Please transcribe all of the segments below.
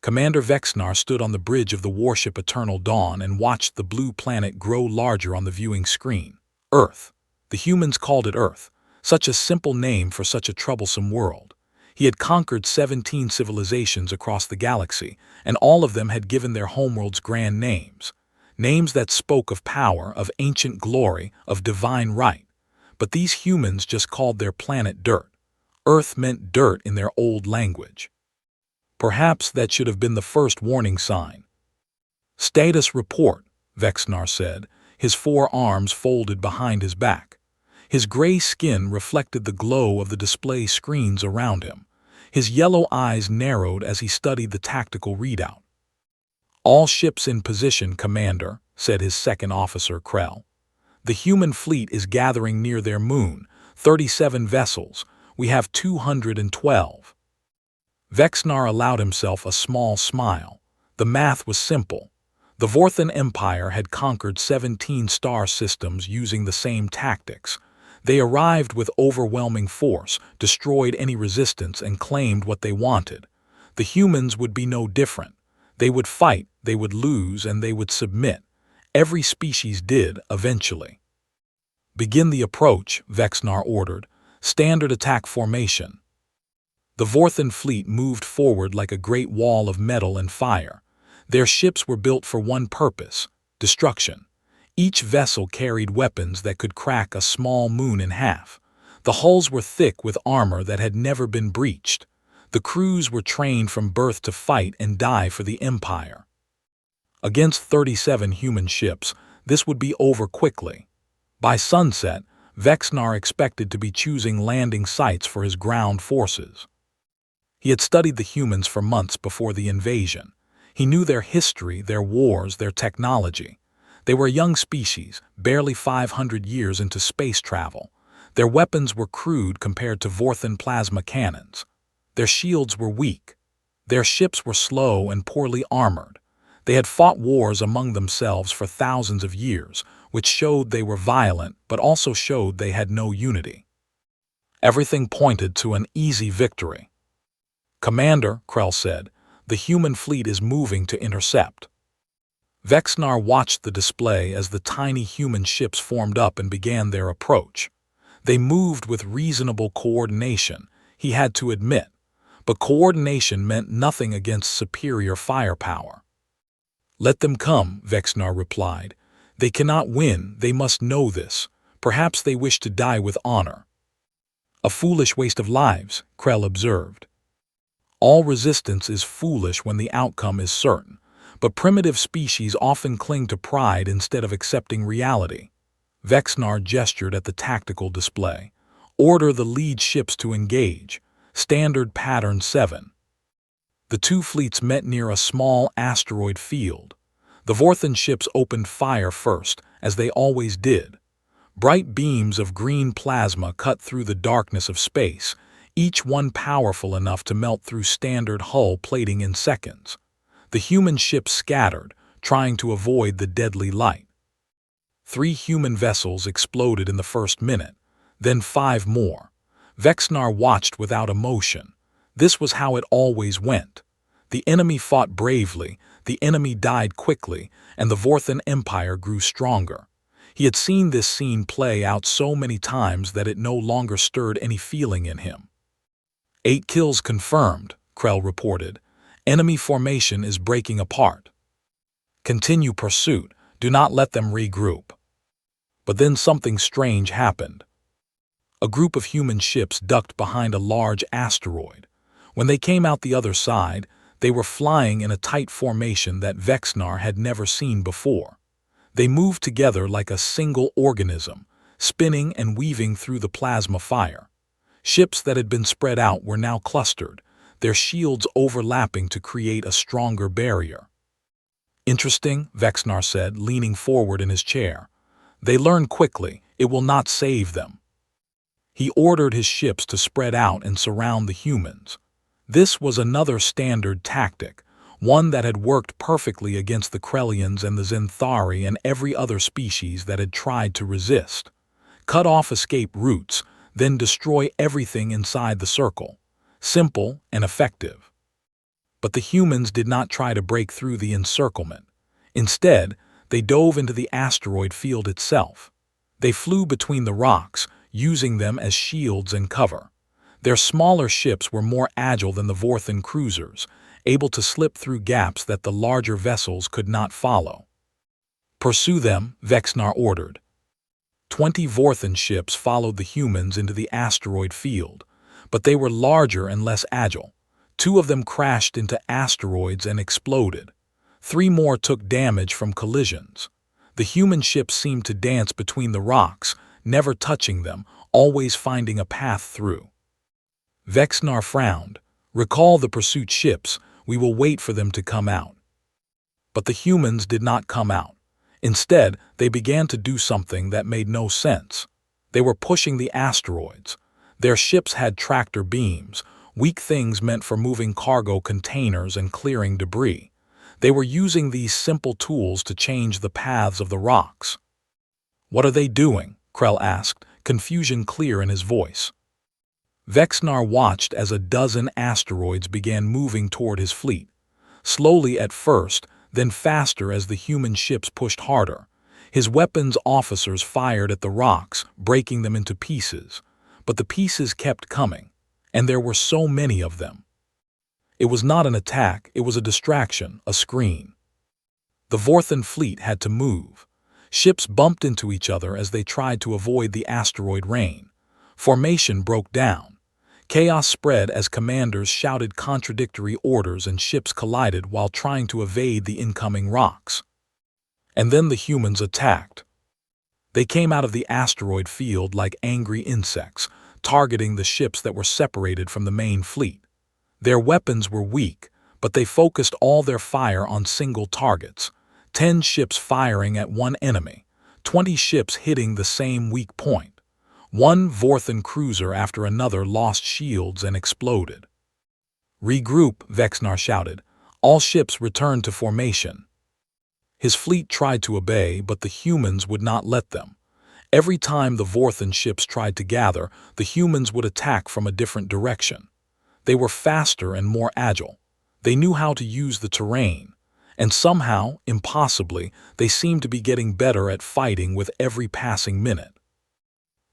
Commander Vexnar stood on the bridge of the warship Eternal Dawn and watched the blue planet grow larger on the viewing screen. Earth. The humans called it Earth, such a simple name for such a troublesome world. He had conquered 17 civilizations across the galaxy, and all of them had given their homeworlds grand names. Names that spoke of power, of ancient glory, of divine right. But these humans just called their planet dirt. Earth meant dirt in their old language. Perhaps that should have been the first warning sign. "Status report," Vexnar said, his 4 arms folded behind his back. His gray skin reflected the glow of the display screens around him. His yellow eyes narrowed as he studied the tactical readout. "All ships in position, Commander," said his second officer, Krell. "The human fleet is gathering near their moon, 37 vessels. We have 212. Vexnar allowed himself a small smile. The math was simple. The Vorthan Empire had conquered 17 star systems using the same tactics. They arrived with overwhelming force, destroyed any resistance, and claimed what they wanted. The humans would be no different. They would fight, they would lose, and they would submit. Every species did, eventually. "Begin the approach," Vexnar ordered. "Standard attack formation." The Vorthan fleet moved forward like a great wall of metal and fire. Their ships were built for one purpose: destruction. Each vessel carried weapons that could crack a small moon in half. The hulls were thick with armor that had never been breached. The crews were trained from birth to fight and die for the Empire. Against 37 human ships, this would be over quickly. By sunset, Vexnar expected to be choosing landing sites for his ground forces. He had studied the humans for months before the invasion. He knew their history, their wars, their technology. They were a young species, barely 500 years into space travel. Their weapons were crude compared to Vorthan plasma cannons. Their shields were weak. Their ships were slow and poorly armored. They had fought wars among themselves for thousands of years, which showed they were violent but also showed they had no unity. Everything pointed to an easy victory. "Commander," Krell said, "the human fleet is moving to intercept." Vexnar watched the display as the tiny human ships formed up and began their approach. They moved with reasonable coordination, he had to admit, but coordination meant nothing against superior firepower. "Let them come," Vexnar replied. "They cannot win, they must know this. Perhaps they wish to die with honor." "A foolish waste of lives," Krell observed. "All resistance is foolish when the outcome is certain, but primitive species often cling to pride instead of accepting reality." Vexnar gestured at the tactical display. "Order the lead ships to engage. Standard Pattern 7. The 2 fleets met near a small asteroid field. The Vorthan ships opened fire first, as they always did. Bright beams of green plasma cut through the darkness of space, each one powerful enough to melt through standard hull plating in seconds. The human ships scattered, trying to avoid the deadly light. 3 human vessels exploded in the first minute, then 5 more. Vexnar watched without emotion. This was how it always went. The enemy fought bravely, the enemy died quickly, and the Vorthan Empire grew stronger. He had seen this scene play out so many times that it no longer stirred any feeling in him. 8 kills confirmed, Krell reported. "Enemy formation is breaking apart. Continue pursuit, do not let them regroup." But then something strange happened. A group of human ships ducked behind a large asteroid. When they came out the other side, they were flying in a tight formation that Vexnar had never seen before. They moved together like a single organism, spinning and weaving through the plasma fire. Ships that had been spread out were now clustered, their shields overlapping to create a stronger barrier. "Interesting," Vexnar said, leaning forward in his chair. "They learn quickly, it will not save them." He ordered his ships to spread out and surround the humans. This was another standard tactic, one that had worked perfectly against the Krellians and the Zenthari and every other species that had tried to resist. Cut off escape routes, then destroy everything inside the circle. Simple and effective. But the humans did not try to break through the encirclement. Instead, they dove into the asteroid field itself. They flew between the rocks, using them as shields and cover. Their smaller ships were more agile than the Vorthan cruisers, able to slip through gaps that the larger vessels could not follow. "Pursue them," Vexnar ordered. 20 Vorthan ships followed the humans into the asteroid field, but they were larger and less agile. 2 of them crashed into asteroids and exploded. 3 more took damage from collisions. The human ships seemed to dance between the rocks, never touching them, always finding a path through. Vexnar frowned. "Recall the pursuit ships. We will wait for them to come out." But the humans did not come out. Instead, they began to do something that made no sense. They were pushing the asteroids. Their ships had tractor beams, weak things meant for moving cargo containers and clearing debris. They were using these simple tools to change the paths of the rocks. "What are they doing?" Krell asked, confusion clear in his voice. Vexnar watched as a dozen asteroids began moving toward his fleet. Slowly at first, then faster as the human ships pushed harder. His weapons officers fired at the rocks, breaking them into pieces. But the pieces kept coming, and there were so many of them. It was not an attack, it was a distraction, a screen. The Vorthan fleet had to move. Ships bumped into each other as they tried to avoid the asteroid rain. Formation broke down. Chaos spread as commanders shouted contradictory orders and ships collided while trying to evade the incoming rocks. And then the humans attacked. They came out of the asteroid field like angry insects, targeting the ships that were separated from the main fleet. Their weapons were weak, but they focused all their fire on single targets. 10 ships firing at one enemy, 20 ships hitting the same weak point. One Vorthan cruiser after another lost shields and exploded. "Regroup," Vexnar shouted. All ships returned to formation. His fleet tried to obey, but the humans would not let them. Every time the Vorthan ships tried to gather, the humans would attack from a different direction. They were faster and more agile. They knew how to use the terrain. And somehow, impossibly, they seemed to be getting better at fighting with every passing minute.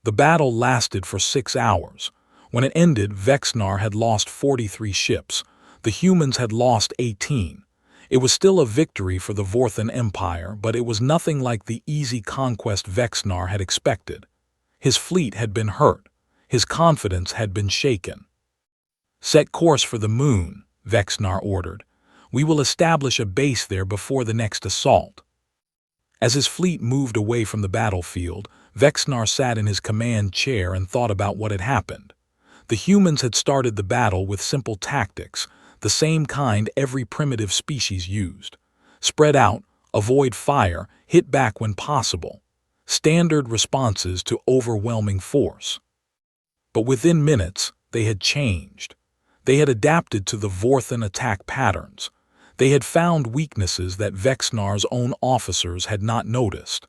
The battle lasted for 6 hours. When it ended, Vexnar had lost 43 ships. The humans had lost 18. It was still a victory for the Vorthan Empire, but it was nothing like the easy conquest Vexnar had expected. His fleet had been hurt. His confidence had been shaken. "Set course for the moon," Vexnar ordered. "We will establish a base there before the next assault." As his fleet moved away from the battlefield, Vexnar sat in his command chair and thought about what had happened. The humans had started the battle with simple tactics, the same kind every primitive species used. Spread out, avoid fire, hit back when possible. Standard responses to overwhelming force. But within minutes, they had changed. They had adapted to the Vorthan attack patterns. They had found weaknesses that Vexnar's own officers had not noticed.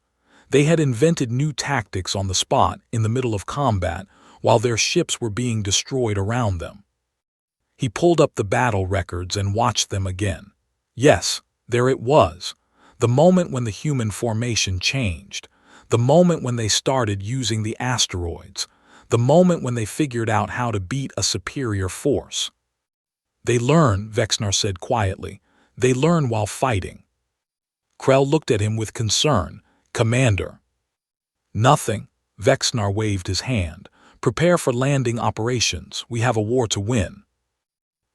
They had invented new tactics on the spot in the middle of combat while their ships were being destroyed around them. He pulled up the battle records and watched them again. Yes, there it was. The moment when the human formation changed. The moment when they started using the asteroids. The moment when they figured out how to beat a superior force. "They learn," Vexnar said quietly. "They learn while fighting." Krell looked at him with concern. "Commander." "Nothing." Vexnar waved his hand. "Prepare for landing operations. We have a war to win."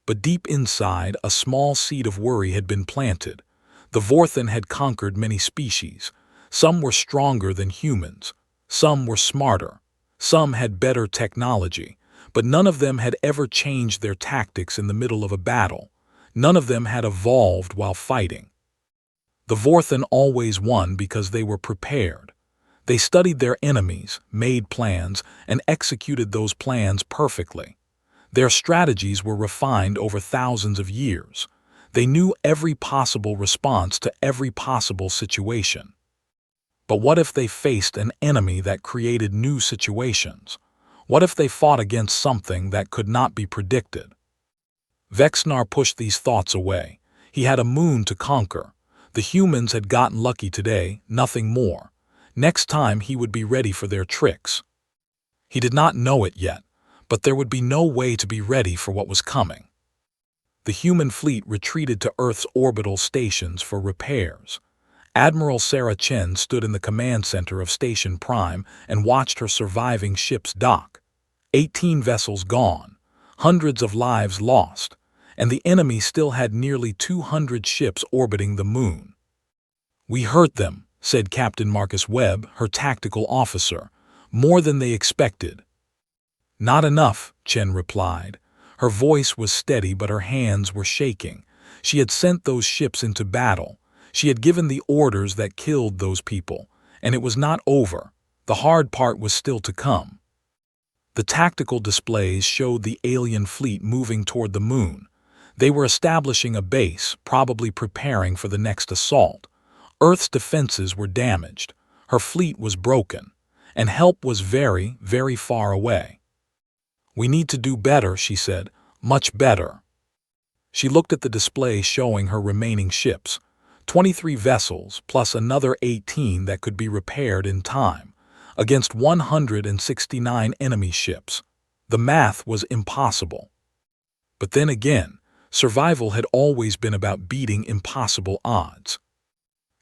But deep inside, a small seed of worry had been planted. The Vorthan had conquered many species. Some were stronger than humans. Some were smarter. Some had better technology. But none of them had ever changed their tactics in the middle of a battle. None of them had evolved while fighting. The Vorthan always won because they were prepared. They studied their enemies, made plans, and executed those plans perfectly. Their strategies were refined over thousands of years. They knew every possible response to every possible situation. But what if they faced an enemy that created new situations? What if they fought against something that could not be predicted? Vexnar pushed these thoughts away. He had a moon to conquer. The humans had gotten lucky today, nothing more. Next time he would be ready for their tricks. He did not know it yet, but there would be no way to be ready for what was coming. The human fleet retreated to Earth's orbital stations for repairs. Admiral Sarah Chen stood in the command center of Station Prime and watched her surviving ships dock. 18 vessels gone, hundreds of lives lost, and the enemy still had nearly 200 ships orbiting the moon. "We hurt them," said Captain Marcus Webb, her tactical officer, "more than they expected." "Not enough," Chen replied. Her voice was steady, but her hands were shaking. She had sent those ships into battle. She had given the orders that killed those people, and it was not over. The hard part was still to come. The tactical displays showed the alien fleet moving toward the moon. They were establishing a base, probably preparing for the next assault. Earth's defenses were damaged. Her fleet was broken, and help was very, very far away. "We need to do better," she said, "much better." She looked at the display showing her remaining ships, 23 vessels plus another 18 that could be repaired in time, against 169 enemy ships. The math was impossible. But then again, survival had always been about beating impossible odds.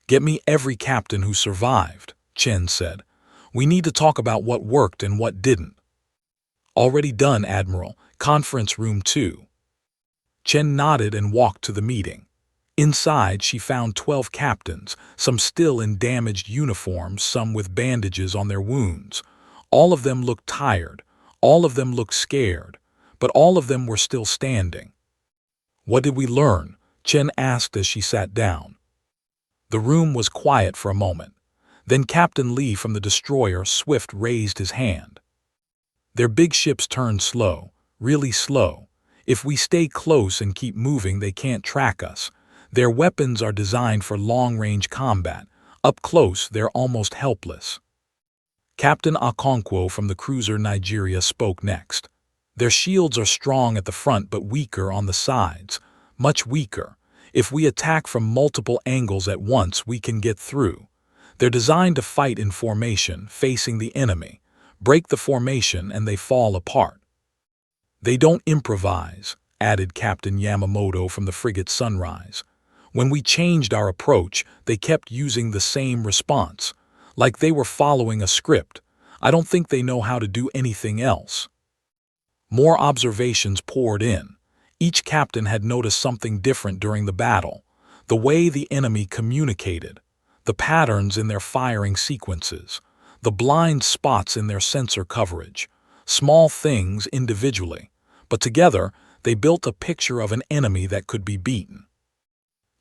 "Get me every captain who survived," Chen said. "We need to talk about what worked and what didn't." "Already done, Admiral. Conference room 2. Chen nodded and walked to the meeting. Inside, she found 12 captains, some still in damaged uniforms, some with bandages on their wounds. All of them looked tired. All of them looked scared. But all of them were still standing. "What did we learn?" Chen asked as she sat down. The room was quiet for a moment. Then Captain Lee from the destroyer Swift raised his hand. "Their big ships turn slow, really slow. If we stay close and keep moving, they can't track us. Their weapons are designed for long-range combat. Up close, they're almost helpless." Captain Okonkwo from the cruiser Nigeria spoke next. "Their shields are strong at the front but weaker on the sides, much weaker. If we attack from multiple angles at once, we can get through. They're designed to fight in formation, facing the enemy. Break the formation and they fall apart." "They don't improvise," added Captain Yamamoto from the frigate Sunrise. "When we changed our approach, they kept using the same response, like they were following a script. I don't think they know how to do anything else." More observations poured in. Each captain had noticed something different during the battle: the way the enemy communicated, the patterns in their firing sequences, the blind spots in their sensor coverage. Small things individually, but together they built a picture of an enemy that could be beaten.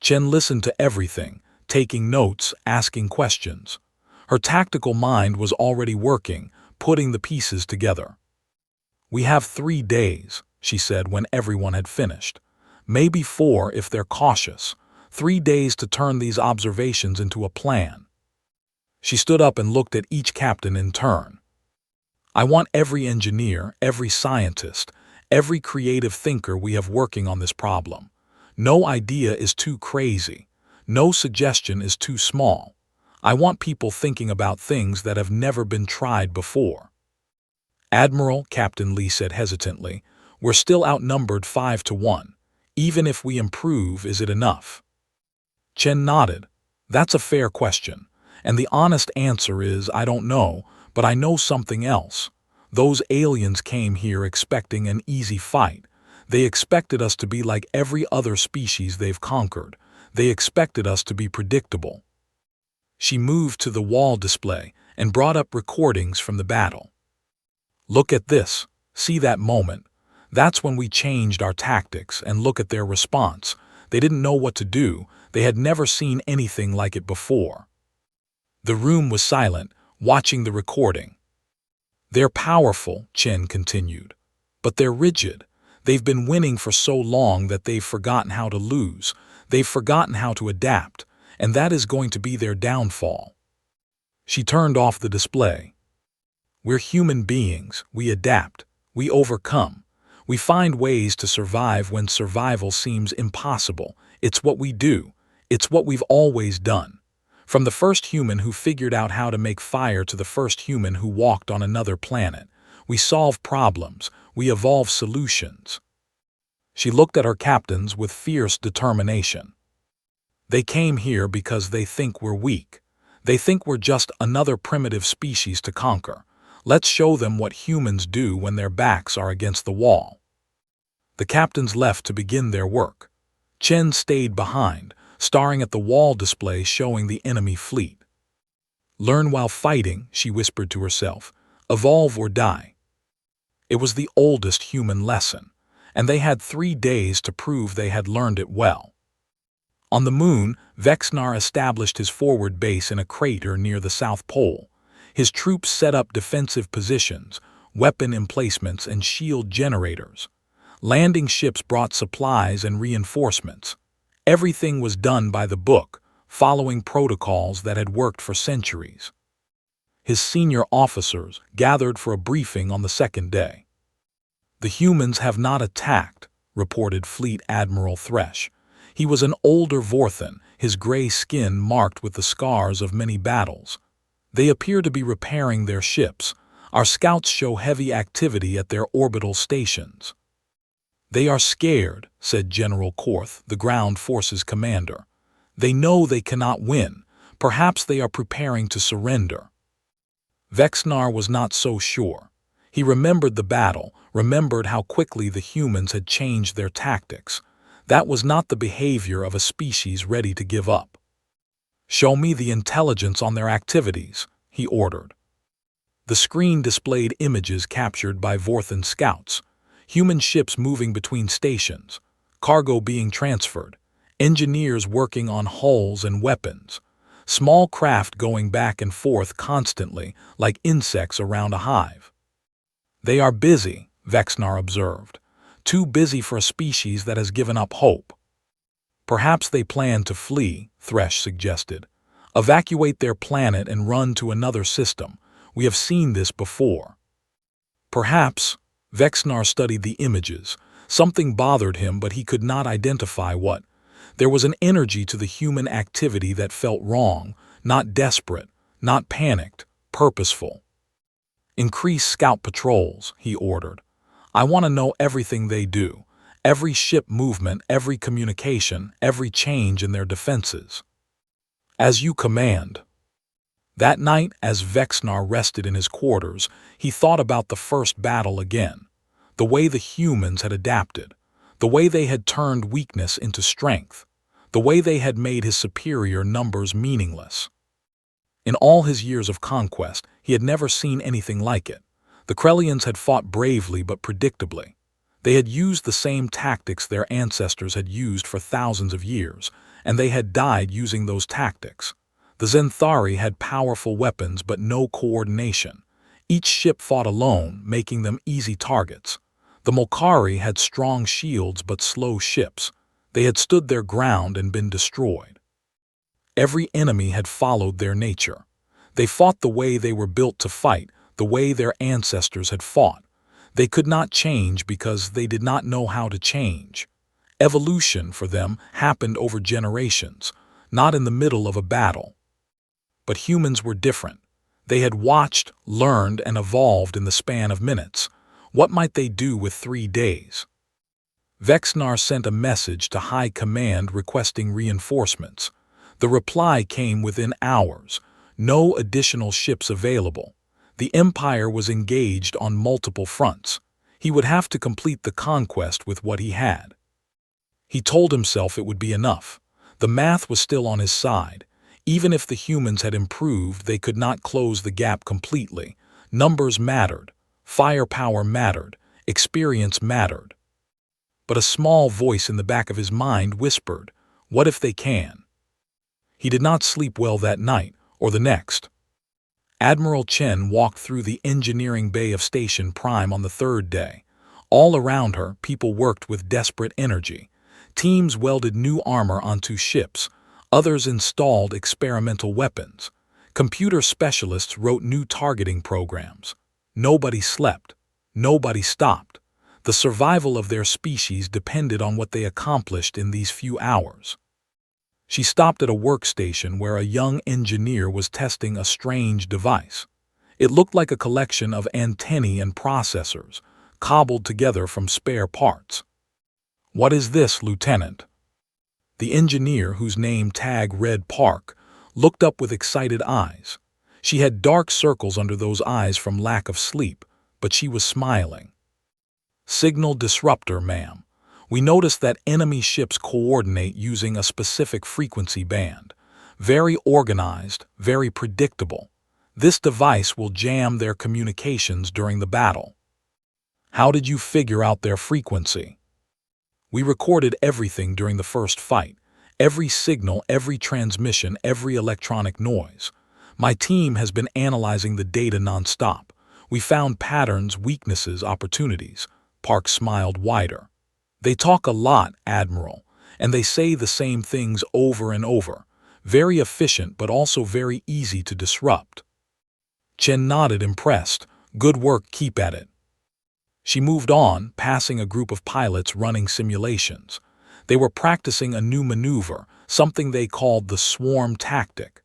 Chen listened to everything, taking notes, asking questions. Her tactical mind was already working, putting the pieces together. "We have 3 days," she said when everyone had finished. "Maybe 4 if they're cautious. 3 days to turn these observations into a plan." She stood up and looked at each captain in turn. "I want every engineer, every scientist, every creative thinker we have working on this problem. No idea is too crazy. No suggestion is too small. I want people thinking about things that have never been tried before." "Admiral," Captain Lee said hesitantly, "we're still outnumbered 5-1. Even if we improve, is it enough?" Chen nodded. "That's a fair question. And the honest answer is, I don't know, but I know something else. Those aliens came here expecting an easy fight. They expected us to be like every other species they've conquered. They expected us to be predictable." She moved to the wall display and brought up recordings from the battle. "Look at this. See that moment? That's when we changed our tactics, and look at their response. They didn't know what to do. They had never seen anything like it before." The room was silent, watching the recording. "They're powerful," Chen continued, "but they're rigid. They've been winning for so long that they've forgotten how to lose. They've forgotten how to adapt, and that is going to be their downfall." She turned off the display. "We're human beings. We adapt. We overcome. We find ways to survive when survival seems impossible. It's what we do. It's what we've always done. From the first human who figured out how to make fire to the first human who walked on another planet, we solve problems, we evolve solutions. She looked at her captains with fierce determination. They came here because they think we're weak. They think we're just another primitive species to conquer. Let's show them what humans do when their backs are against the wall. The captains left to begin their work. Chen stayed behind, staring at the wall display showing the enemy fleet. Learn while fighting, she whispered to herself. Evolve or die. It was the oldest human lesson, and they had 3 days to prove they had learned it well. On the moon, Vexnar established his forward base in a crater near the South Pole. His troops set up defensive positions, weapon emplacements, and shield generators. Landing ships brought supplies and reinforcements. Everything was done by the book, following protocols that had worked for centuries. His senior officers gathered for a briefing on the second day. The humans have not attacked, reported Fleet Admiral Thresh. He was an older Vorthan, his gray skin marked with the scars of many battles. They appear to be repairing their ships. Our scouts show heavy activity at their orbital stations. They are scared, said General Korth, the ground forces commander. They know they cannot win. Perhaps they are preparing to surrender. Vexnar was not so sure. He remembered the battle, remembered how quickly the humans had changed their tactics. That was not the behavior of a species ready to give up. Show me the intelligence on their activities, he ordered. The screen displayed images captured by Vorthan scouts. Human ships moving between stations, cargo being transferred, engineers working on hulls and weapons, small craft going back and forth constantly like insects around a hive. They are busy, Vexnar observed, too busy for a species that has given up hope. Perhaps they plan to flee, Thresh suggested. Evacuate their planet and run to another system. We have seen this before. Perhaps. Vexnar studied the images. Something bothered him, but he could not identify what. There was an energy to the human activity that felt wrong, not desperate, not panicked, purposeful. Increase scout patrols, he ordered. I want to know everything they do, every ship movement, every communication, every change in their defenses. As you command. That night, as Vexnar rested in his quarters, he thought about the first battle again. The way the humans had adapted, the way they had turned weakness into strength, the way they had made his superior numbers meaningless. In all his years of conquest, he had never seen anything like it. The Krellians had fought bravely but predictably. They had used the same tactics their ancestors had used for thousands of years, and they had died using those tactics. The Zenthari had powerful weapons but no coordination. Each ship fought alone, making them easy targets. The Molkari had strong shields but slow ships. They had stood their ground and been destroyed. Every enemy had followed their nature. They fought the way they were built to fight, the way their ancestors had fought. They could not change because they did not know how to change. Evolution for them happened over generations, not in the middle of a battle. But humans were different. They had watched, learned, and evolved in the span of minutes. What might they do with 3 days? Vexnar sent a message to High Command requesting reinforcements. The reply came within hours. No additional ships available. The Empire was engaged on multiple fronts. He would have to complete the conquest with what he had. He told himself it would be enough. The math was still on his side. Even if the humans had improved, they could not close the gap completely. Numbers mattered. Firepower mattered. Experience mattered. But a small voice in the back of his mind whispered, "What if they can?" He did not sleep well that night, or the next. Admiral Chen walked through the engineering bay of Station Prime on the 3rd day. All around her, people worked with desperate energy. Teams welded new armor onto ships. Others installed experimental weapons. Computer specialists wrote new targeting programs. Nobody slept. Nobody stopped. The survival of their species depended on what they accomplished in these few hours. She stopped at a workstation where a young engineer was testing a strange device. It looked like a collection of antennae and processors, cobbled together from spare parts. "What is this, Lieutenant?" The engineer, whose name tag read Park, looked up with excited eyes. She had dark circles under those eyes from lack of sleep, but she was smiling. "Signal disruptor, ma'am. We noticed that enemy ships coordinate using a specific frequency band. Very organized, very predictable. This device will jam their communications during the battle." "How did you figure out their frequency?" "We recorded everything during the first fight. Every signal, every transmission, every electronic noise. My team has been analyzing the data nonstop. We found patterns, weaknesses, opportunities." Park smiled wider. "They talk a lot, Admiral, and they say the same things over and over. Very efficient, but also very easy to disrupt." Chen nodded, impressed. "Good work, keep at it." She moved on, passing a group of pilots running simulations. They were practicing a new maneuver, something they called the swarm tactic.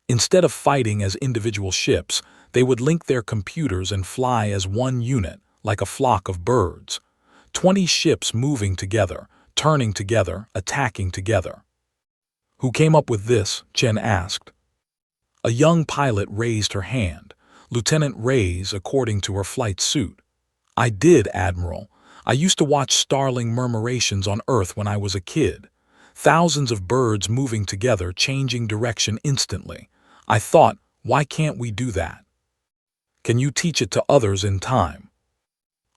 Instead of fighting as individual ships, they would link their computers and fly as one unit, like a flock of birds. 20 ships moving together, turning together, attacking together. "Who came up with this?" Chen asked. A young pilot raised her hand. Lieutenant Ray's, according to her flight suit. "I did, Admiral. I used to watch starling murmurations on Earth when I was a kid. Thousands of birds moving together, changing direction instantly. I thought, why can't we do that? Can you teach it to others in time?"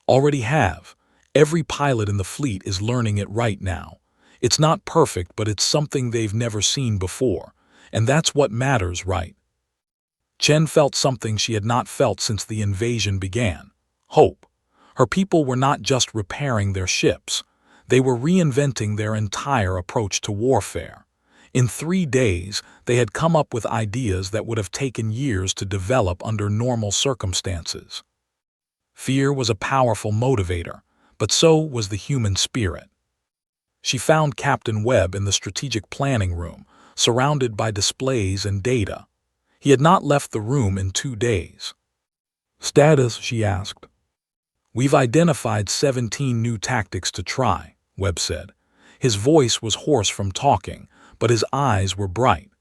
"Already have. Every pilot in the fleet is learning it right now. It's not perfect, but it's something they've never seen before. And that's what matters, right?" Chen felt something she had not felt since the invasion began. Hope. Her people were not just repairing their ships. They were reinventing their entire approach to warfare. In 3 days, they had come up with ideas that would have taken years to develop under normal circumstances. Fear was a powerful motivator, but so was the human spirit. She found Captain Webb in the strategic planning room, surrounded by displays and data. He had not left the room in 2 days. "Status?" she asked. "We've identified 17 new tactics to try," Webb said. His voice was hoarse from talking, but his eyes were bright.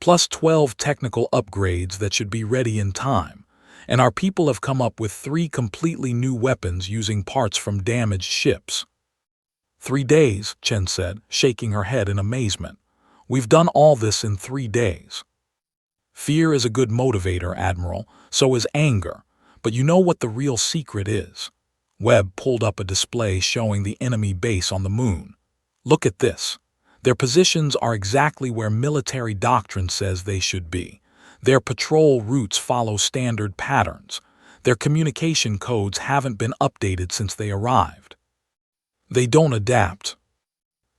"Plus 12 technical upgrades that should be ready in time. And our people have come up with 3 completely new weapons using parts from damaged ships." 3 days, Chen said, shaking her head in amazement. "We've done all this in 3 days." "Fear is a good motivator, Admiral, so is anger. But you know what the real secret is?" Webb pulled up a display showing the enemy base on the moon. "Look at this. Their positions are exactly where military doctrine says they should be. Their patrol routes follow standard patterns. Their communication codes haven't been updated since they arrived. They don't adapt.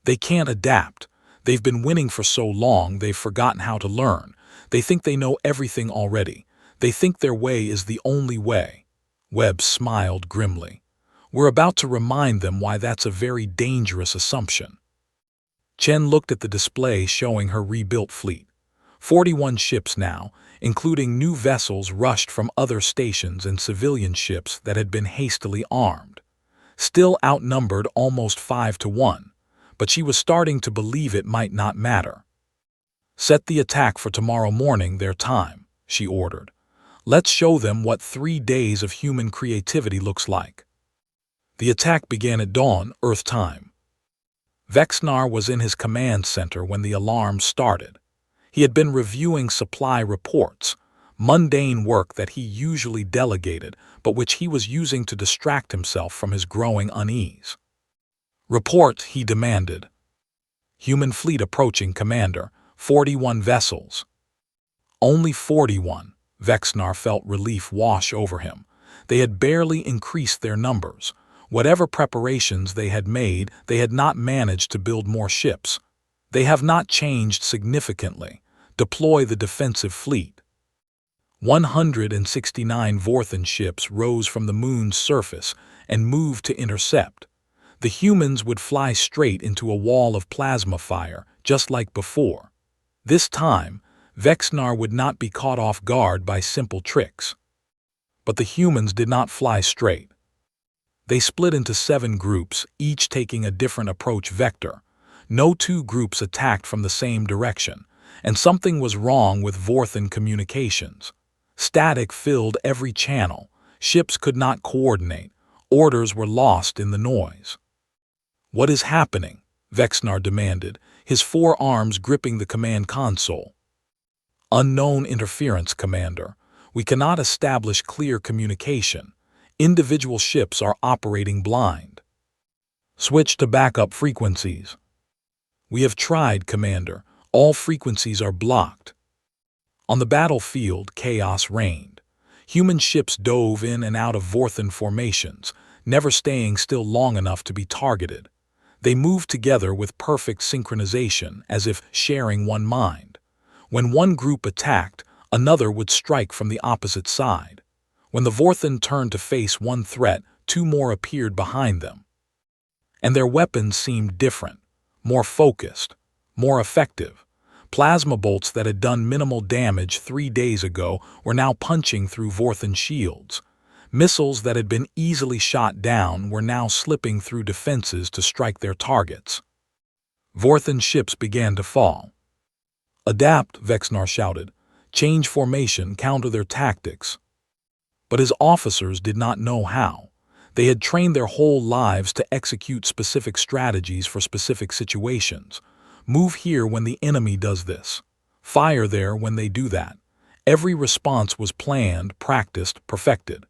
They can't adapt. They've been winning for so long they've forgotten how to learn. They think they know everything already. They think their way is the only way." Webb smiled grimly. "We're about to remind them why that's a very dangerous assumption." Chen looked at the display showing her rebuilt fleet. 41 ships now, including new vessels rushed from other stations and civilian ships that had been hastily armed. Still outnumbered almost 5-1, but she was starting to believe it might not matter. "Set the attack for tomorrow morning, their time," she ordered. "Let's show them what 3 days of human creativity looks like." The attack began at dawn, Earth time. Vexnar was in his command center when the alarm started. He had been reviewing supply reports, mundane work that he usually delegated, but which he was using to distract himself from his growing unease. "Report," he demanded. "Human fleet approaching, Commander. 41 vessels." Only 41. Vexnar felt relief wash over him. They had barely increased their numbers. Whatever preparations they had made, they had not managed to build more ships. "They have not changed significantly. Deploy the defensive fleet." 169 Vorthan ships rose from the moon's surface and moved to intercept. The humans would fly straight into a wall of plasma fire, just like before. This time, Vexnar would not be caught off guard by simple tricks. But the humans did not fly straight. They split into 7 groups, each taking a different approach vector. No 2 groups attacked from the same direction, and something was wrong with Vorthan communications. Static filled every channel. Ships could not coordinate. Orders were lost in the noise. "What is happening?" Vexnar demanded, his 4 arms gripping the command console. "Unknown interference, Commander. We cannot establish clear communication. Individual ships are operating blind. Switch to backup frequencies." "We have tried, Commander. All frequencies are blocked." On the battlefield, chaos reigned. Human ships dove in and out of Vorthan formations, never staying still long enough to be targeted. They moved together with perfect synchronization, as if sharing one mind. When one group attacked, another would strike from the opposite side. When the Vorthan turned to face one threat, 2 more appeared behind them. And their weapons seemed different, more focused, more effective. Plasma bolts that had done minimal damage 3 days ago were now punching through Vorthan shields. Missiles that had been easily shot down were now slipping through defenses to strike their targets. Vorthan ships began to fall. "Adapt," Vexnar shouted. "Change formation, counter their tactics." But his officers did not know how. They had trained their whole lives to execute specific strategies for specific situations. Move here when the enemy does this. Fire there when they do that. Every response was planned, practiced, perfected.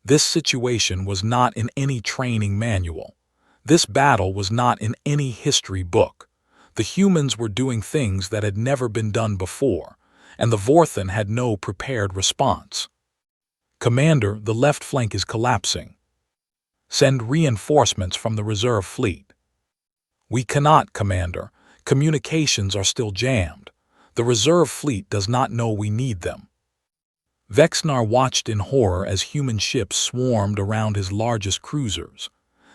This situation was not in any training manual. This battle was not in any history book. The humans were doing things that had never been done before, and the Vorthan had no prepared response. "Commander, the left flank is collapsing. Send reinforcements from the reserve fleet." "We cannot, Commander. Communications are still jammed. The reserve fleet does not know we need them." Vexnar watched in horror as human ships swarmed around his largest cruisers.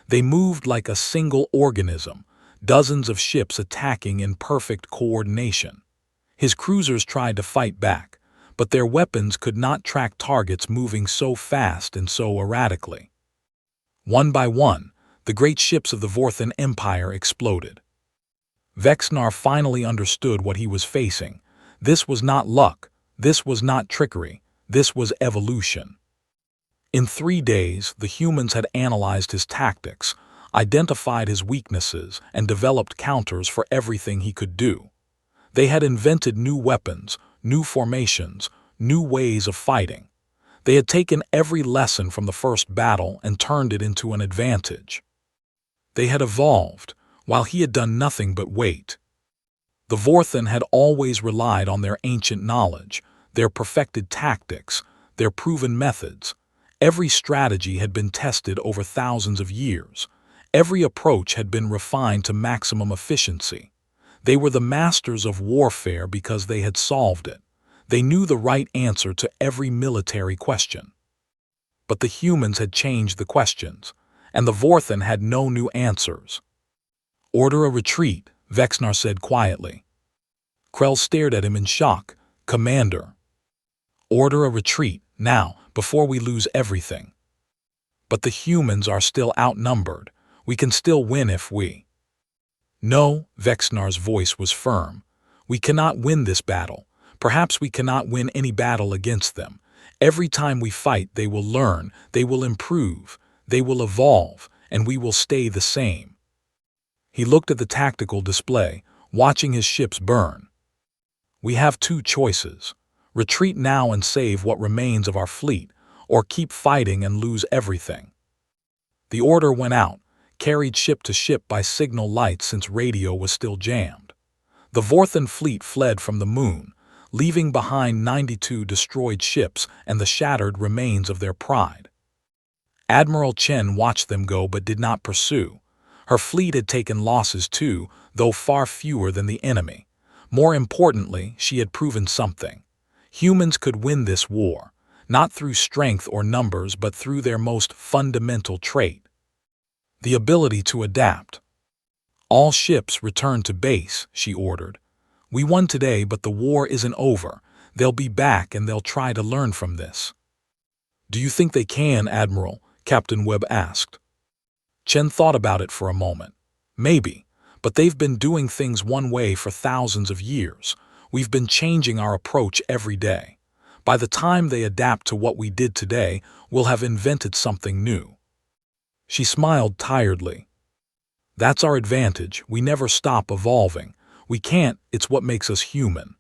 They moved like a single organism, dozens of ships attacking in perfect coordination. His cruisers tried to fight back, but their weapons could not track targets moving so fast and so erratically. One by one, the great ships of the Vorthan Empire exploded. Vexnar finally understood what he was facing. This was not luck. This was not trickery. This was evolution. In 3 days, the humans had analyzed his tactics, identified his weaknesses, and developed counters for everything he could do. They had invented new weapons, new formations, new ways of fighting. They had taken every lesson from the first battle and turned it into an advantage. They had evolved, while he had done nothing but wait. The Vorthan had always relied on their ancient knowledge, their perfected tactics, their proven methods. Every strategy had been tested over thousands of years. Every approach had been refined to maximum efficiency. They were the masters of warfare because they had solved it. They knew the right answer to every military question. But the humans had changed the questions, and the Vorthan had no new answers. "Order a retreat," Vexnar said quietly. Krell stared at him in shock. "Commander." "Order a retreat, now, before we lose everything." "But the humans are still outnumbered. We can still win if we—" "No," Vexnar's voice was firm. "We cannot win this battle. Perhaps we cannot win any battle against them. Every time we fight, they will learn, they will improve, they will evolve, and we will stay the same." He looked at the tactical display, watching his ships burn. "We have 2 choices. Retreat now and save what remains of our fleet, or keep fighting and lose everything." The order went out, carried ship to ship by signal lights since radio was still jammed. The Vorthan fleet fled from the moon, leaving behind 92 destroyed ships and the shattered remains of their pride. Admiral Chen watched them go but did not pursue. Her fleet had taken losses too, though far fewer than the enemy. More importantly, she had proven something. Humans could win this war, not through strength or numbers but through their most fundamental trait, the ability to adapt. "All ships return to base," she ordered. "We won today, but the war isn't over. They'll be back and they'll try to learn from this." "Do you think they can, Admiral?" Captain Webb asked. Chen thought about it for a moment. "Maybe, but they've been doing things one way for thousands of years. We've been changing our approach every day. By the time they adapt to what we did today, we'll have invented something new." She smiled tiredly. "That's our advantage. We never stop evolving. We can't, it's what makes us human."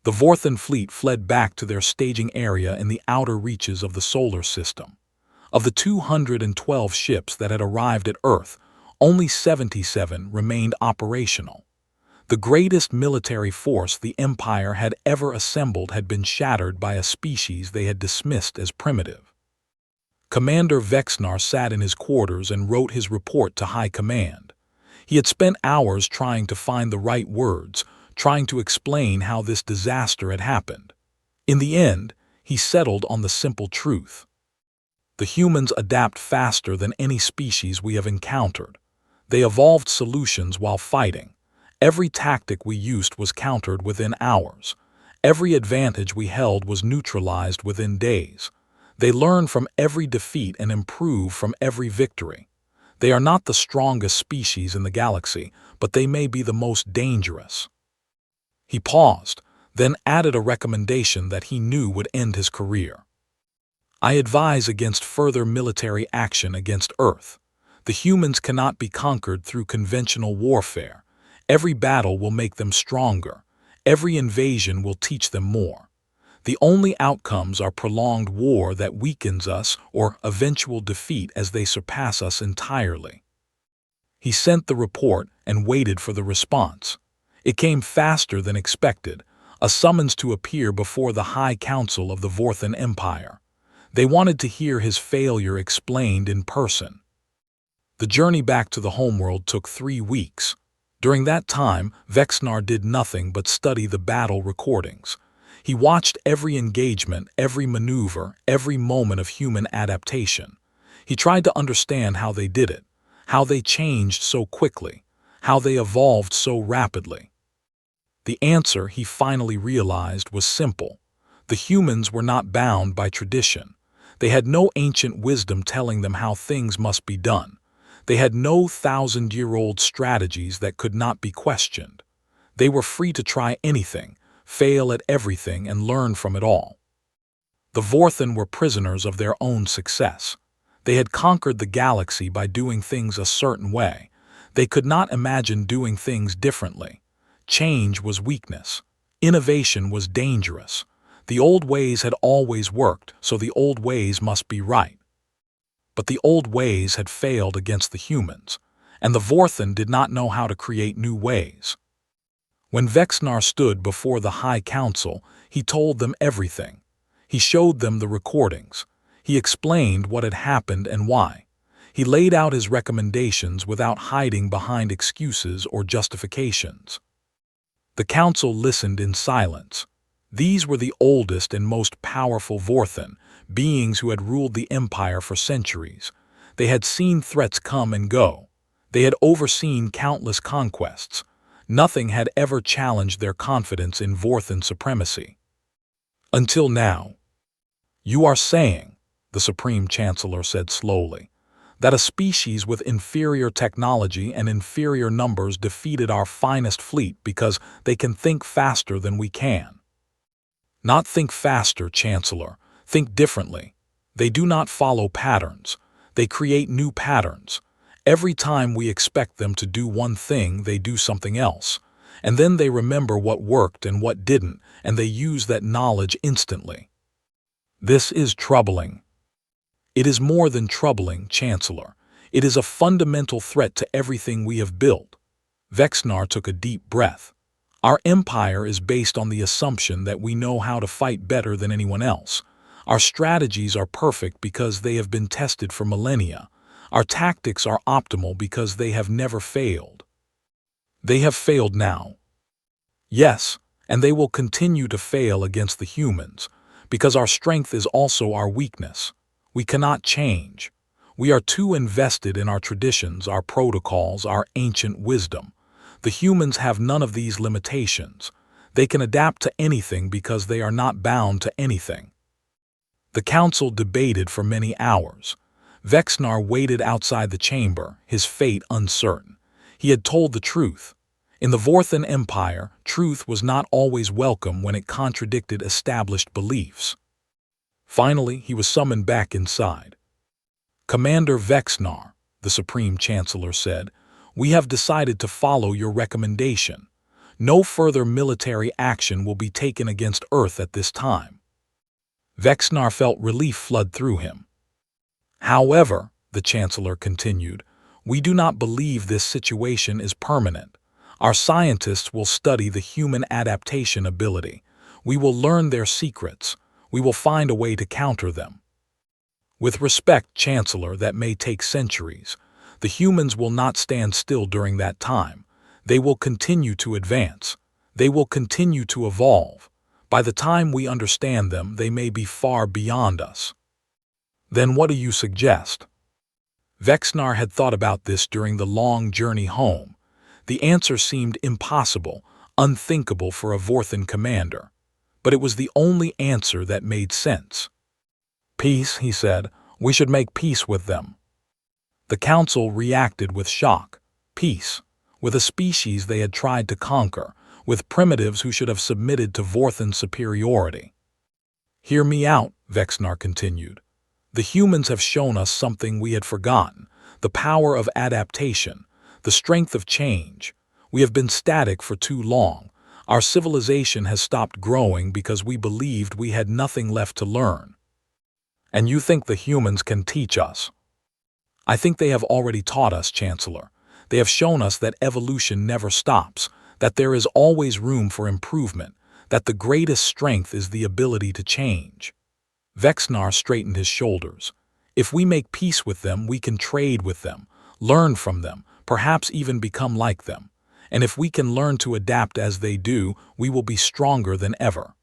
The Vorthan fleet fled back to their staging area in the outer reaches of the solar system. Of the 212 ships that had arrived at Earth, only 77 remained operational. The greatest military force the Empire had ever assembled had been shattered by a species they had dismissed as primitive. Commander Vexnar sat in his quarters and wrote his report to High Command. He had spent hours trying to find the right words, trying to explain how this disaster had happened. In the end, he settled on the simple truth. The humans adapt faster than any species we have encountered. They evolved solutions while fighting. Every tactic we used was countered within hours. Every advantage we held was neutralized within days. They learn from every defeat and improve from every victory. They are not the strongest species in the galaxy, but they may be the most dangerous. He paused, then added a recommendation that he knew would end his career. "I advise against further military action against Earth. The humans cannot be conquered through conventional warfare. Every battle will make them stronger. Every invasion will teach them more. The only outcomes are prolonged war that weakens us or eventual defeat as they surpass us entirely." He sent the report and waited for the response. It came faster than expected, a summons to appear before the High Council of the Vorthan Empire. They wanted to hear his failure explained in person. The journey back to the homeworld took 3 weeks. During that time, Vexnar did nothing but study the battle recordings. He watched every engagement, every maneuver, every moment of human adaptation. He tried to understand how they did it, how they changed so quickly, how they evolved so rapidly. The answer, he finally realized, was simple. The humans were not bound by tradition. They had no ancient wisdom telling them how things must be done. They had no 1,000-year-old strategies that could not be questioned. They were free to try anything, fail at everything, and learn from it all. The Vorthan were prisoners of their own success. They had conquered the galaxy by doing things a certain way. They could not imagine doing things differently. Change was weakness. Innovation was dangerous. The old ways had always worked, so the old ways must be right. But the old ways had failed against the humans, and the Vorthan did not know how to create new ways. When Vexnar stood before the High Council, he told them everything. He showed them the recordings. He explained what had happened and why. He laid out his recommendations without hiding behind excuses or justifications. The council listened in silence. These were the oldest and most powerful Vorthan, beings who had ruled the Empire for centuries. They had seen threats come and go. They had overseen countless conquests. Nothing had ever challenged their confidence in Vorthan supremacy. Until now. "You are saying," the Supreme Chancellor said slowly, "that a species with inferior technology and inferior numbers defeated our finest fleet because they can think faster than we can." "Not think faster, Chancellor. Think differently. They do not follow patterns. They create new patterns. Every time we expect them to do one thing, they do something else. And then they remember what worked and what didn't, and they use that knowledge instantly. This is troubling." "It is more than troubling, Chancellor. It is a fundamental threat to everything we have built." Vexnar took a deep breath. "Our empire is based on the assumption that we know how to fight better than anyone else. Our strategies are perfect because they have been tested for millennia. Our tactics are optimal because they have never failed." "They have failed now." "Yes, And they will continue to fail against the humans, because our strength is also our weakness. We cannot change. We are too invested in our traditions, our protocols, our ancient wisdom. The humans have none of these limitations. They can adapt to anything because they are not bound to anything. The council debated for many hours. Vexnar waited outside the chamber, his fate uncertain. He had told the truth. In the Vorthan Empire, truth was not always welcome when it contradicted established beliefs. Finally, he was summoned back inside. "Commander Vexnar," the Supreme Chancellor said, "we have decided to follow your recommendation. No further military action will be taken against Earth at this time." Vexnar felt relief flood through him. "However," the Chancellor continued, "we do not believe this situation is permanent. Our scientists will study the human adaptation ability. We will learn their secrets. We will find a way to counter them. With respect, Chancellor, that may take centuries. The humans will not stand still during that time. They will continue to advance. They will continue to evolve. By the time we understand them, they may be far beyond us." "Then what do you suggest?" Vexnar had thought about this during the long journey home. The answer seemed impossible, unthinkable for a Vorthan commander. But it was the only answer that made sense. "Peace," he said. "We should make peace with them." The council reacted with shock. Peace. With a species they had tried to conquer, with primitives who should have submitted to Vorthan superiority. "Hear me out," Vexnar continued. "The humans have shown us something we had forgotten, the power of adaptation, the strength of change. We have been static for too long. Our civilization has stopped growing because we believed we had nothing left to learn. And you think the humans can teach us?" "I think they have already taught us, Chancellor. They have shown us that evolution never stops, that there is always room for improvement, that the greatest strength is the ability to change." Vexnar straightened his shoulders. "If we make peace with them, we can trade with them, learn from them, perhaps even become like them. And if we can learn to adapt as they do, we will be stronger than ever."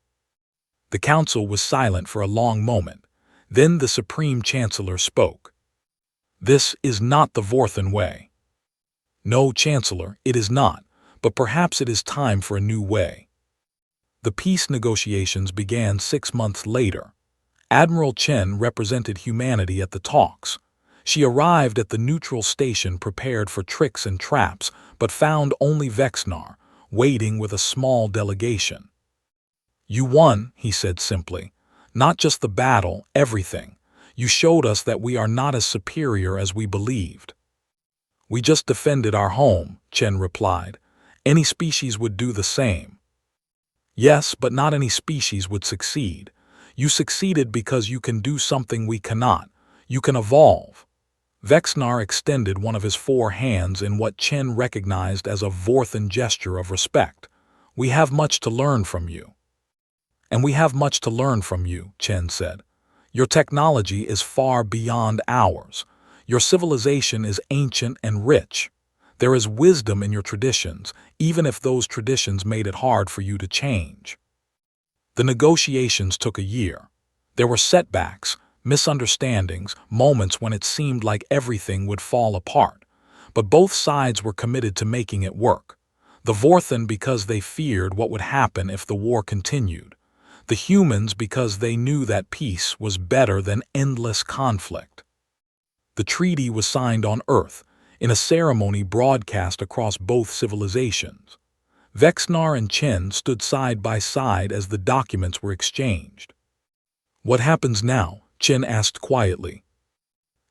The council was silent for a long moment. Then the Supreme Chancellor spoke. "This is not the Vorthan way." "No, Chancellor, it is not, but perhaps it is time for a new way." The peace negotiations began 6 months later. Admiral Chen represented humanity at the talks. She arrived at the neutral station prepared for tricks and traps, but found only Vexnar, waiting with a small delegation. "You won," he said simply. "Not just the battle, everything. You showed us that we are not as superior as we believed." "We just defended our home," Chen replied. "Any species would do the same." "Yes, but not any species would succeed. You succeeded because you can do something we cannot. You can evolve." Vexnar extended one of his 4 hands in what Chen recognized as a Vorthan gesture of respect. "We have much to learn from you." "And we have much to learn from you," Chen said. "Your technology is far beyond ours. Your civilization is ancient and rich. There is wisdom in your traditions, even if those traditions made it hard for you to change." The negotiations took a year. There were setbacks, misunderstandings, moments when it seemed like everything would fall apart. But both sides were committed to making it work. The Vorthan because they feared what would happen if the war continued. The humans because they knew that peace was better than endless conflict. The treaty was signed on Earth, in a ceremony broadcast across both civilizations. Vexnar and Chen stood side by side as the documents were exchanged. "What happens now?" Chen asked quietly.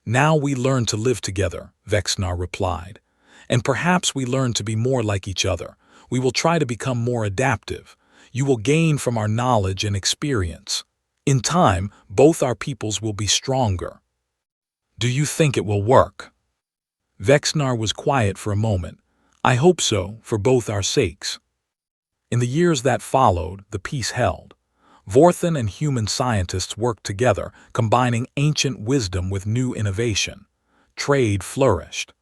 "Now we learn to live together," Vexnar replied. "And perhaps we learn to be more like each other. We will try to become more adaptive. You will gain from our knowledge and experience. In time, both our peoples will be stronger." "Do you think it will work?" Vexnar was quiet for a moment. "I hope so, for both our sakes." In the years that followed, the peace held. Vorthan and human scientists worked together, combining ancient wisdom with new innovation. Trade flourished.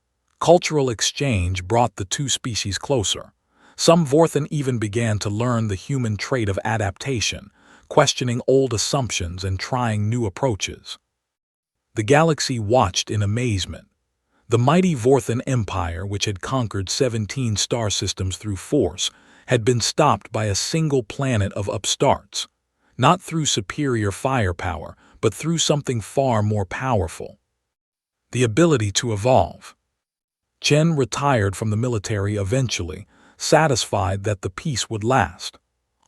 Cultural exchange brought the two species closer. Some Vorthen even began to learn the human trait of adaptation, questioning old assumptions and trying new approaches. The galaxy watched in amazement. The mighty Vorthen Empire, which had conquered 17 star systems through force, had been stopped by a single planet of upstarts, not through superior firepower, but through something far more powerful: the ability to evolve. Chen retired from the military eventually, satisfied that the peace would last.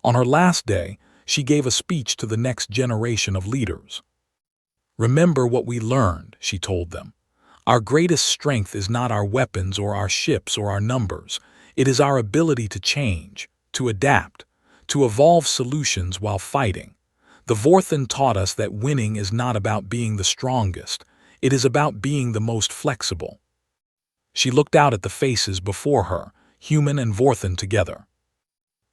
On her last day, she gave a speech to the next generation of leaders. "Remember what we learned," she told them. "Our greatest strength is not our weapons or our ships or our numbers. It is our ability to change, to adapt, to evolve solutions while fighting. The Vorthen taught us that winning is not about being the strongest. It is about being the most flexible." She looked out at the faces before her, human and Vorthen together.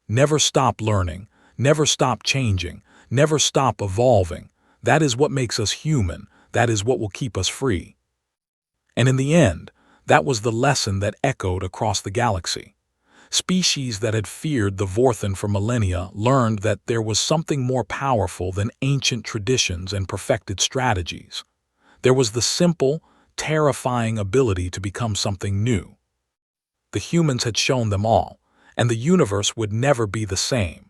Never stop learning, never stop changing, never stop evolving. That is what makes us human. That is what will keep us free. And in the end, that was the lesson that echoed across the galaxy. Species that had feared the Vorthen for millennia learned that there was something more powerful than ancient traditions and perfected strategies. There was the simple, terrifying ability to become something new. The humans had shown them all, and the universe would never be the same.